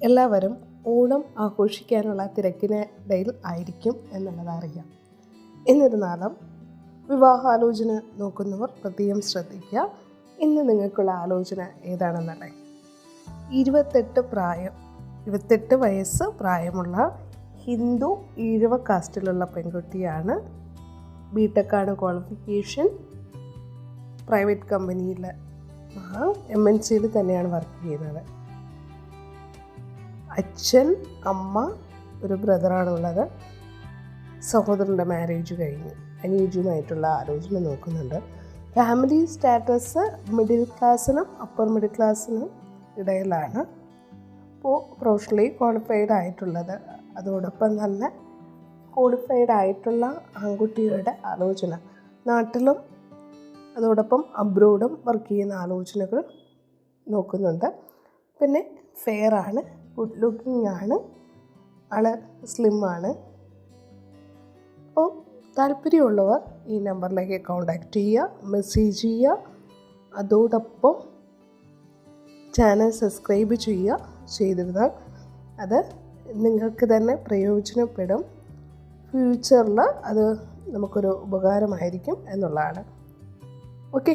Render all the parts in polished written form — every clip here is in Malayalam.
എല്ലാവരും ഓണം ആഘോഷിക്കാനുള്ള തിരക്കിനിടയിൽ ആയിരിക്കും എന്നുള്ളത് അറിയാം. എന്നിരുന്നാലും വിവാഹാലോചന നോക്കുന്നവർ പ്രത്യേകം ശ്രദ്ധിക്കുക. ഇന്ന് നിങ്ങൾക്കുള്ള ആലോചന ഏതാണെന്നല്ലേ? 28 വയസ്സ് പ്രായമുള്ള ഹിന്ദു ഈഴവ കാസ്റ്റിലുള്ള പെൺകുട്ടിയാണ്. ബിടെക്കാണ് ക്വാളിഫിക്കേഷൻ. പ്രൈവറ്റ് കമ്പനിയിൽ MNCയിൽ തന്നെയാണ് വർക്ക് ചെയ്യുന്നത്. അച്ഛൻ, അമ്മ, ഒരു ബ്രദറാണുള്ളത്. സഹോദരൻ്റെ മാരേജ് കഴിഞ്ഞു. അനുയോജ്യമായിട്ടുള്ള ആലോചന നോക്കുന്നുണ്ട്. ഫാമിലി സ്റ്റാറ്റസ് മിഡിൽ ക്ലാസ്സിനും അപ്പർ മിഡിൽ ക്ലാസ്സിനും ഇടയിലാണ്. ഇപ്പോൾ പ്രൊഫഷണലി ക്വാളിഫൈഡ് ആയിട്ടുള്ളത്, അതോടൊപ്പം നല്ല ക്വാളിഫൈഡ് ആയിട്ടുള്ള ആൺകുട്ടിയുടെ ആലോചന. നാട്ടിലും അതോടൊപ്പം അബ്രോഡും വർക്ക് ചെയ്യുന്ന ആലോചനകൾ നോക്കുന്നുണ്ട്. പിന്നെ ഫെയറാണ്, ഗുഡ് ലുക്കിംഗ് ആണ്, ആള് സ്ലിമ്മാണ്. അപ്പോൾ താല്പര്യമുള്ളവർ ഈ നമ്പറിലേക്ക് കോൺടാക്റ്റ് ചെയ്യുക, മെസ്സേജ് ചെയ്യുക. അതോടൊപ്പം ചാനൽ സബ്സ്ക്രൈബ് ചെയ്തിരുന്നാൽ അത് നിങ്ങൾക്ക് തന്നെ പ്രയോജനപ്പെടും. ഫ്യൂച്ചറിൽ അത് നമുക്കൊരു ഉപകാരമായിരിക്കും എന്നുള്ളതാണ്. ഓക്കെ,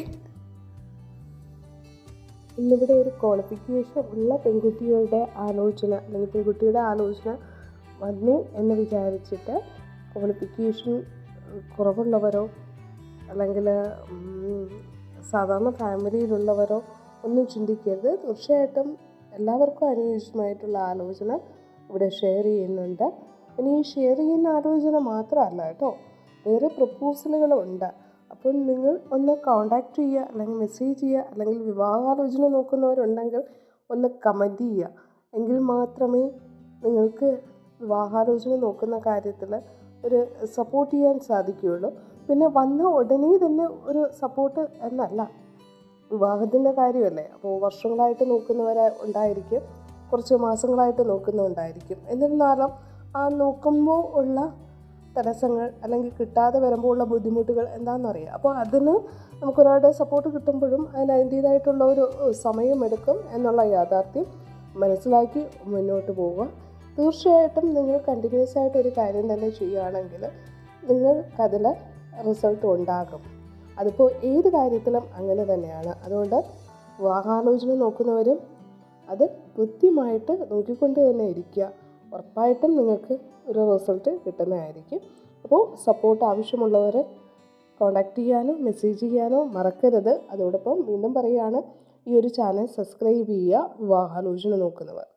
ഇന്നിവിടെ ഒരു ക്വാളിഫിക്കേഷൻ ഉള്ള പെൺകുട്ടിയുടെ ആലോചന അല്ലെങ്കിൽ പെൺകുട്ടിയുടെ ആലോചന വന്നു എന്ന് വിചാരിച്ചിട്ട് ക്വാളിഫിക്കേഷൻ കുറവുള്ളവരോ അല്ലെങ്കിൽ സാധാരണ ഫാമിലിയിലുള്ളവരോ ഒന്നും ചിന്തിക്കരുത്. തീർച്ചയായിട്ടും എല്ലാവർക്കും അനുയോജ്യമായിട്ടുള്ള ആലോചന ഇവിടെ ഷെയർ ചെയ്യുന്നുണ്ട്. ഇനി ഈ ഷെയർ ചെയ്യുന്ന ആലോചന മാത്രമല്ല കേട്ടോ, വേറെ പ്രപ്പോസലുകളുണ്ട്. അപ്പോൾ നിങ്ങൾ ഒന്ന് കോൺടാക്റ്റ് ചെയ്യുക, അല്ലെങ്കിൽ മെസ്സേജ് ചെയ്യുക, അല്ലെങ്കിൽ വിവാഹാലോചന നോക്കുന്നവരുണ്ടെങ്കിൽ ഒന്ന് കമൻറ്റ് ചെയ്യുക. എങ്കിൽ മാത്രമേ നിങ്ങൾക്ക് വിവാഹാലോചന നോക്കുന്ന കാര്യത്തിൽ ഒരു സപ്പോർട്ട് ചെയ്യാൻ സാധിക്കുകയുള്ളൂ. പിന്നെ വന്ന ഉടനെ തന്നെ ഒരു സപ്പോർട്ട് എന്നല്ല, വിവാഹത്തിൻ്റെ കാര്യമല്ലേ. അപ്പോൾ വർഷങ്ങളായിട്ട് നോക്കുന്നവർ ഉണ്ടായിരിക്കും, കുറച്ച് മാസങ്ങളായിട്ട് നോക്കുന്നുണ്ടായിരിക്കും. എന്നിരുന്നാലും ആ നോക്കുമ്പോൾ ഉള്ള തടസ്സങ്ങൾ അല്ലെങ്കിൽ കിട്ടാതെ വരുമ്പോൾ ഉള്ള ബുദ്ധിമുട്ടുകൾ എന്താണെന്നറിയാം. അപ്പോൾ അതിന് നമുക്കൊരാളുടെ സപ്പോർട്ട് കിട്ടുമ്പോഴും അതിന് അതിൻ്റേതായിട്ടുള്ള ഒരു സമയമെടുക്കും എന്നുള്ള യാഥാർത്ഥ്യം മനസ്സിലാക്കി മുന്നോട്ട് പോവുക. തീർച്ചയായിട്ടും നിങ്ങൾ കണ്ടിന്യൂസ് ആയിട്ടൊരു കാര്യം തന്നെ ചെയ്യുകയാണെങ്കിൽ നിങ്ങൾക്കതിൽ റിസൾട്ട് ഉണ്ടാകും. അതിപ്പോൾ ഏത് കാര്യത്തിലും അങ്ങനെ തന്നെയാണ്. അതുകൊണ്ട് വിവാഹാലോചന നോക്കുന്നവരും അത് കൃത്യമായിട്ട് നോക്കിക്കൊണ്ട് തന്നെ ഇരിക്കുക. ഉറപ്പായിട്ടും നിങ്ങൾക്ക് ഒരു റിസൾട്ട് കിട്ടുന്നതായിരിക്കും. അപ്പോൾ സപ്പോർട്ട് ആവശ്യമുള്ളവർ കോൺടാക്റ്റ് ചെയ്യാനോ മെസ്സേജ് ചെയ്യാനോ മറക്കരുത്. അതോടൊപ്പം വീണ്ടും പറയുകയാണ്, ഈ ഒരു ചാനൽ സബ്സ്ക്രൈബ് ചെയ്യുക, വിവാഹാലോചന നോക്കുന്നവർ.